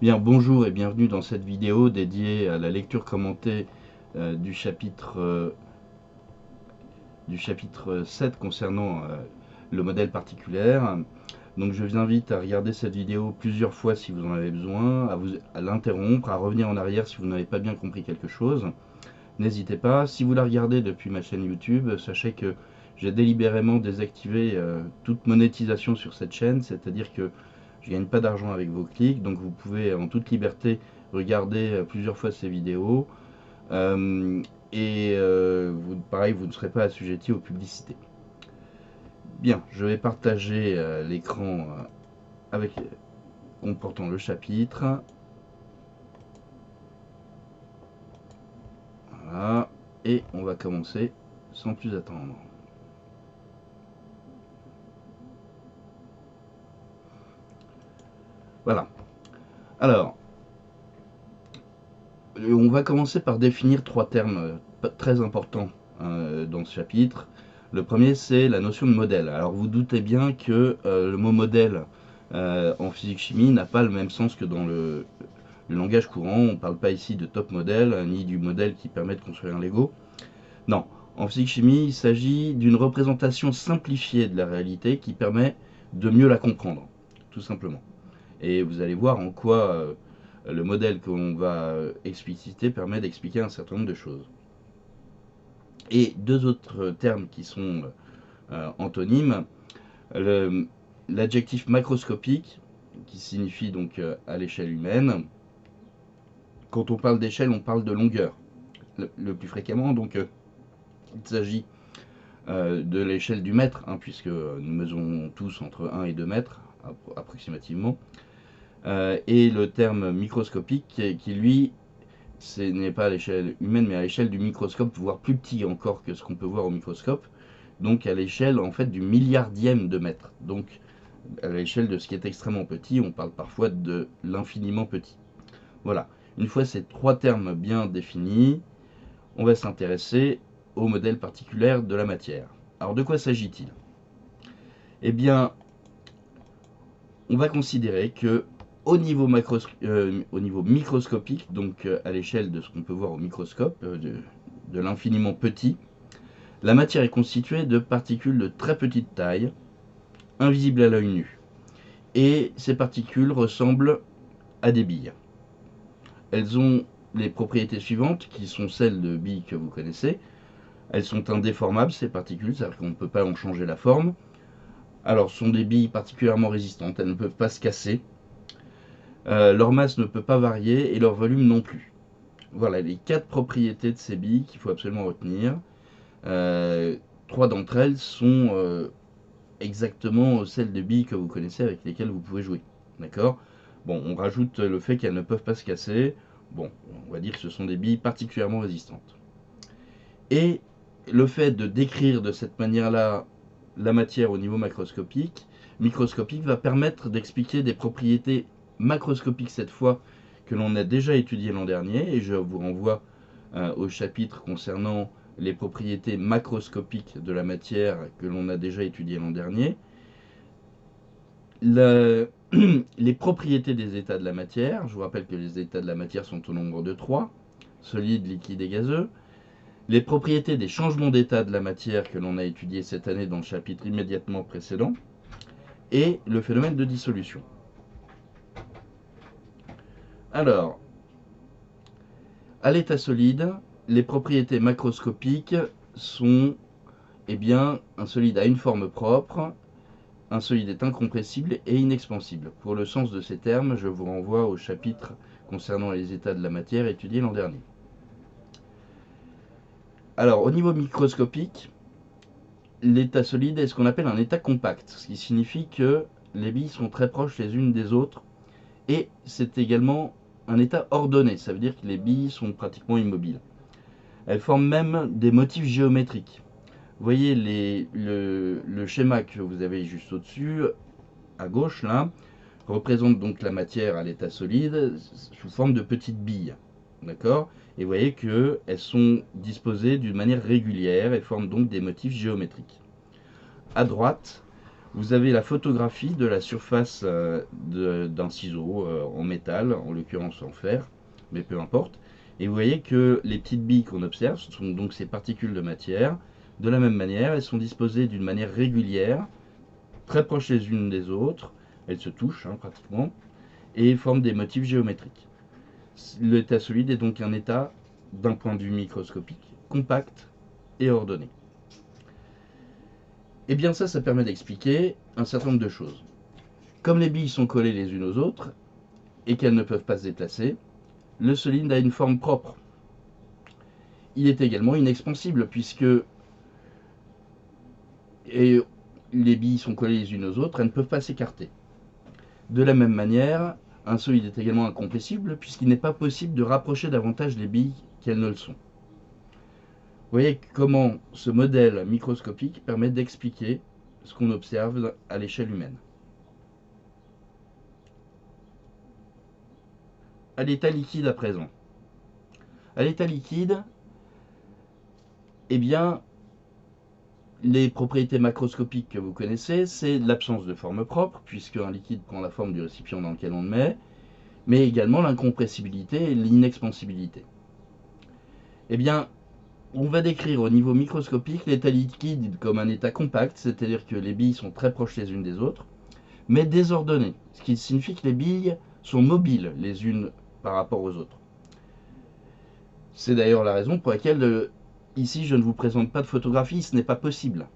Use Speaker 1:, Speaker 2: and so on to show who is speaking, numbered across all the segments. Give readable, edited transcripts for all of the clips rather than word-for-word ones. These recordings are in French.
Speaker 1: Bien, bonjour et bienvenue dans cette vidéo dédiée à la lecture commentée du chapitre 7 concernant le modèle particulaire. Donc je vous invite à regarder cette vidéo plusieurs fois si vous en avez besoin, à l'interrompre, à revenir en arrière si vous n'avez pas bien compris quelque chose. N'hésitez pas. Si vous la regardez depuis ma chaîne YouTube, sachez que j'ai délibérément désactivé toute monétisation sur cette chaîne, c'est-à-dire que je ne gagne pas d'argent avec vos clics, donc vous pouvez en toute liberté regarder plusieurs fois ces vidéos. Pareil, vous ne serez pas assujetti aux publicités. Bien, je vais partager l'écran avec comportant le chapitre. Voilà, et on va commencer sans plus attendre. Voilà. Alors, on va commencer par définir trois termes très importants dans ce chapitre. Le premier, c'est la notion de modèle. Alors, vous doutez bien que le mot modèle en physique-chimie n'a pas le même sens que dans le langage courant. On ne parle pas ici de top modèle, ni du modèle qui permet de construire un Lego. Non, en physique-chimie, il s'agit d'une représentation simplifiée de la réalité qui permet de mieux la comprendre, tout simplement. Et vous allez voir en quoi le modèle qu'on va expliciter permet d'expliquer un certain nombre de choses. Et deux autres termes qui sont antonymes, l'adjectif macroscopique, qui signifie donc à l'échelle humaine. Quand on parle d'échelle, on parle de longueur. Le plus fréquemment, donc, il s'agit de l'échelle du mètre, hein, puisque nous mesurons tous entre 1 et 2 mètres, approximativement. Et le terme microscopique, qui lui, ce n'est pas à l'échelle humaine, mais à l'échelle du microscope, voire plus petit encore que ce qu'on peut voir au microscope. Donc à l'échelle en fait du milliardième de mètre. Donc à l'échelle de ce qui est extrêmement petit, on parle parfois de l'infiniment petit. Voilà. Une fois ces trois termes bien définis, on va s'intéresser au modèle particulaire de la matière. Alors de quoi s'agit-il? Eh bien, on va considérer que au niveau microscopique, donc à l'échelle de ce qu'on peut voir au microscope, de l'infiniment petit, la matière est constituée de particules de très petite taille, invisibles à l'œil nu. Et ces particules ressemblent à des billes. Elles ont les propriétés suivantes, qui sont celles de billes que vous connaissez. Elles sont indéformables, ces particules, c'est-à-dire qu'on ne peut pas en changer la forme. Alors, ce sont des billes particulièrement résistantes, elles ne peuvent pas se casser. Leur masse ne peut pas varier et leur volume non plus. Voilà les quatre propriétés de ces billes qu'il faut absolument retenir. Trois d'entre elles sont exactement celles de billes que vous connaissez avec lesquelles vous pouvez jouer. D'accord? Bon, on rajoute le fait qu'elles ne peuvent pas se casser. Bon, on va dire que ce sont des billes particulièrement résistantes. Et le fait de décrire de cette manière-là la matière au niveau microscopique va permettre d'expliquer des propriétés macroscopiques cette fois que l'on a déjà étudié l'an dernier, et je vous renvoie au chapitre concernant les propriétés macroscopiques de la matière que l'on a déjà étudié l'an dernier. Les propriétés des états de la matière, je vous rappelle que les états de la matière sont au nombre de 3, solide, liquide et gazeux. Les propriétés des changements d'état de la matière que l'on a étudié cette année dans le chapitre immédiatement précédent, et le phénomène de dissolution. Alors, à l'état solide, les propriétés macroscopiques sont, eh bien, un solide a une forme propre, un solide est incompressible et inexpansible. Pour le sens de ces termes, je vous renvoie au chapitre concernant les états de la matière étudié l'an dernier. Alors, au niveau microscopique, l'état solide est ce qu'on appelle un état compact, ce qui signifie que les billes sont très proches les unes des autres, et c'est également un état ordonné, ça veut dire que les billes sont pratiquement immobiles. Elles forment même des motifs géométriques. Vous voyez le schéma que vous avez juste au-dessus, à gauche là, représente donc la matière à l'état solide sous forme de petites billes. D'accord? Et vous voyez qu'elles sont disposées d'une manière régulière et forment donc des motifs géométriques. À droite, vous avez la photographie de la surface d'un ciseau en métal, en l'occurrence en fer, mais peu importe. Et vous voyez que les petites billes qu'on observe, ce sont donc ces particules de matière. De la même manière, elles sont disposées d'une manière régulière, très proches les unes des autres. Elles se touchent pratiquement, et forment des motifs géométriques. L'état solide est donc un état, d'un point de vue microscopique, compact et ordonné. Et bien ça permet d'expliquer un certain nombre de choses. Comme les billes sont collées les unes aux autres, et qu'elles ne peuvent pas se déplacer, le solide a une forme propre. Il est également inexpansible, puisque les billes sont collées les unes aux autres, elles ne peuvent pas s'écarter. De la même manière, un solide est également incompressible, puisqu'il n'est pas possible de rapprocher davantage les billes qu'elles ne le sont. Vous voyez comment ce modèle microscopique permet d'expliquer ce qu'on observe à l'échelle humaine. À l'état liquide à présent. À l'état liquide, eh bien, les propriétés macroscopiques que vous connaissez, c'est l'absence de forme propre, puisque un liquide prend la forme du récipient dans lequel on le met, mais également l'incompressibilité et l'inexpansibilité. Eh bien, on va décrire au niveau microscopique l'état liquide comme un état compact, c'est-à-dire que les billes sont très proches les unes des autres, mais désordonnées, ce qui signifie que les billes sont mobiles les unes par rapport aux autres. C'est d'ailleurs la raison pour laquelle ici je ne vous présente pas de photographie, ce n'est pas possible.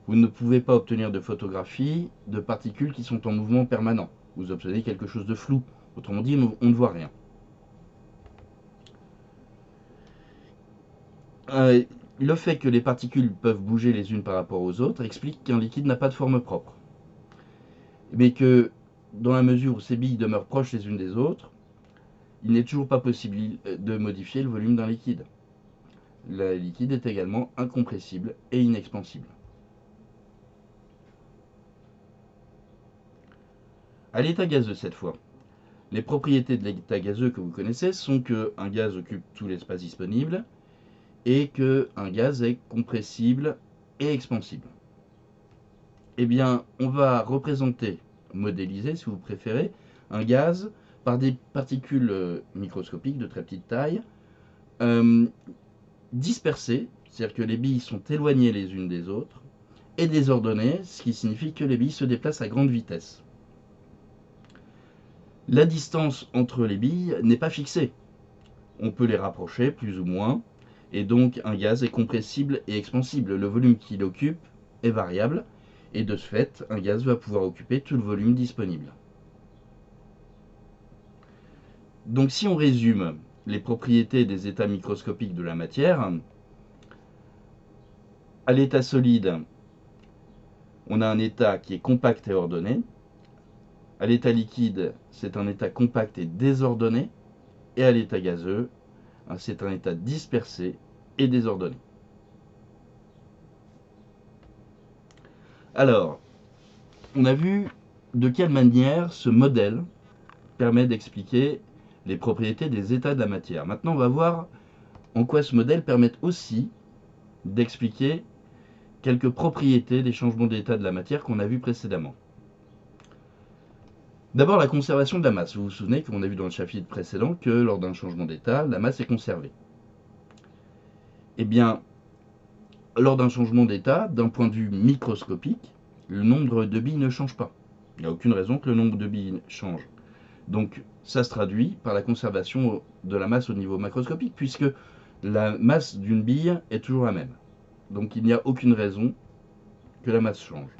Speaker 1: Vous ne pouvez pas obtenir de photographie de particules qui sont en mouvement permanent. Vous obtenez quelque chose de flou, autrement dit on ne voit rien. Le fait que les particules peuvent bouger les unes par rapport aux autres explique qu'un liquide n'a pas de forme propre. Mais que dans la mesure où ces billes demeurent proches les unes des autres, il n'est toujours pas possible de modifier le volume d'un liquide. Le liquide est également incompressible et inexpansible. À l'état gazeux cette fois, les propriétés de l'état gazeux que vous connaissez sont qu'un gaz occupe tout l'espace disponible et qu'un gaz est compressible et expansible. Eh bien, on va représenter, modéliser si vous préférez, un gaz par des particules microscopiques de très petite taille, dispersées, c'est-à-dire que les billes sont éloignées les unes des autres, et désordonnées, ce qui signifie que les billes se déplacent à grande vitesse. La distance entre les billes n'est pas fixée. On peut les rapprocher plus ou moins, et donc un gaz est compressible et expansible. Le volume qu'il occupe est variable, et de ce fait, un gaz va pouvoir occuper tout le volume disponible. Donc si on résume les propriétés des états microscopiques de la matière, à l'état solide, on a un état qui est compact et ordonné. À l'état liquide, c'est un état compact et désordonné. Et à l'état gazeux, c'est un état dispersé et désordonné. Alors, on a vu de quelle manière ce modèle permet d'expliquer les propriétés des états de la matière. Maintenant, on va voir en quoi ce modèle permet aussi d'expliquer quelques propriétés des changements d'état de la matière qu'on a vu précédemment. D'abord, la conservation de la masse. Vous vous souvenez qu'on a vu dans le chapitre précédent que lors d'un changement d'état, la masse est conservée. Eh bien, lors d'un changement d'état, d'un point de vue microscopique, le nombre de billes ne change pas. Il n'y a aucune raison que le nombre de billes change. Donc, ça se traduit par la conservation de la masse au niveau macroscopique, puisque la masse d'une bille est toujours la même. Donc, il n'y a aucune raison que la masse change.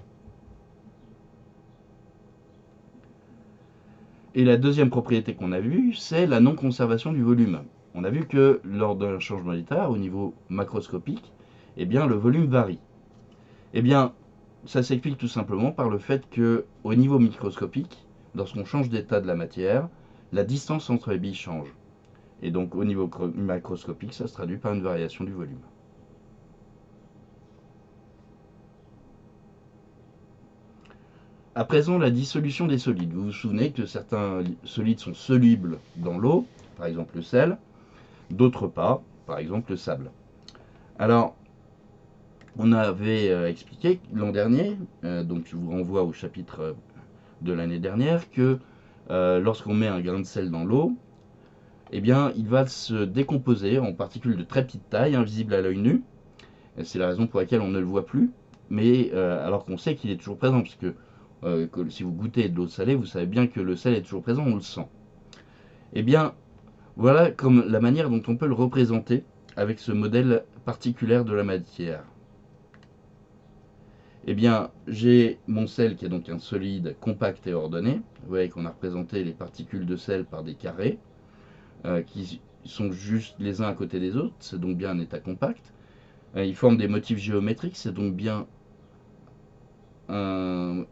Speaker 1: Et la deuxième propriété qu'on a vue, c'est la non-conservation du volume. On a vu que lors d'un changement d'état, au niveau macroscopique, eh bien, le volume varie. Eh bien, ça s'explique tout simplement par le fait qu'au niveau microscopique, lorsqu'on change d'état de la matière, la distance entre les billes change. Et donc, au niveau macroscopique, ça se traduit par une variation du volume. À présent, la dissolution des solides. Vous vous souvenez que certains solides sont solubles dans l'eau, par exemple le sel, d'autres pas, par exemple le sable. Alors, On avait expliqué l'an dernier, donc je vous renvoie au chapitre de l'année dernière, que lorsqu'on met un grain de sel dans l'eau, eh bien, il va se décomposer en particules de très petite taille, invisibles à l'œil nu. C'est la raison pour laquelle on ne le voit plus, mais alors qu'on sait qu'il est toujours présent, parce que si vous goûtez de l'eau salée, vous savez bien que le sel est toujours présent, on le sent. Eh bien, voilà comme la manière dont on peut le représenter avec ce modèle particulier de la matière. Eh bien, j'ai mon sel qui est donc un solide compact et ordonné. Vous voyez qu'on a représenté les particules de sel par des carrés qui sont juste les uns à côté des autres. C'est donc bien un état compact. Ils forment des motifs géométriques. C'est donc bien un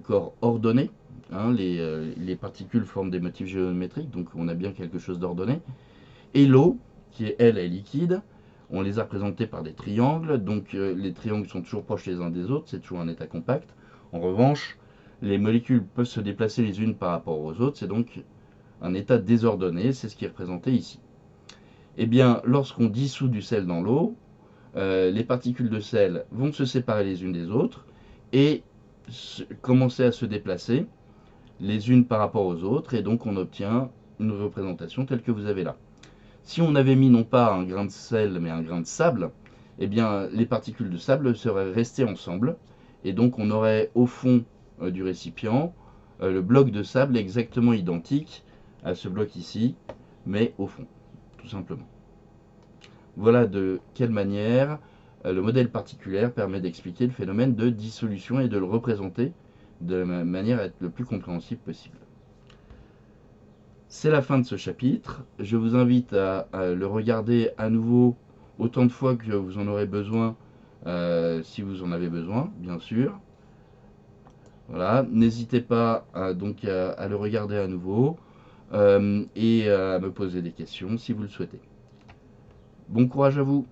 Speaker 1: corps ordonné. Hein, les particules forment des motifs géométriques, donc on a bien quelque chose d'ordonné. Et l'eau, qui est elle est liquide, on les a représentés par des triangles, donc les triangles sont toujours proches les uns des autres, c'est toujours un état compact. En revanche, les molécules peuvent se déplacer les unes par rapport aux autres, c'est donc un état désordonné, c'est ce qui est représenté ici. Eh bien, lorsqu'on dissout du sel dans l'eau, les particules de sel vont se séparer les unes des autres et commencer à se déplacer les unes par rapport aux autres, et donc on obtient une représentation telle que vous avez là. Si on avait mis non pas un grain de sel mais un grain de sable, eh bien les particules de sable seraient restées ensemble et donc on aurait au fond du récipient le bloc de sable exactement identique à ce bloc ici, mais au fond, tout simplement. Voilà de quelle manière le modèle particulier permet d'expliquer le phénomène de dissolution et de le représenter de manière à être le plus compréhensible possible. C'est la fin de ce chapitre. Je vous invite à le regarder à nouveau autant de fois que vous en aurez besoin, si vous en avez besoin, bien sûr. Voilà, n'hésitez pas donc à le regarder à nouveau et à me poser des questions si vous le souhaitez. Bon courage à vous!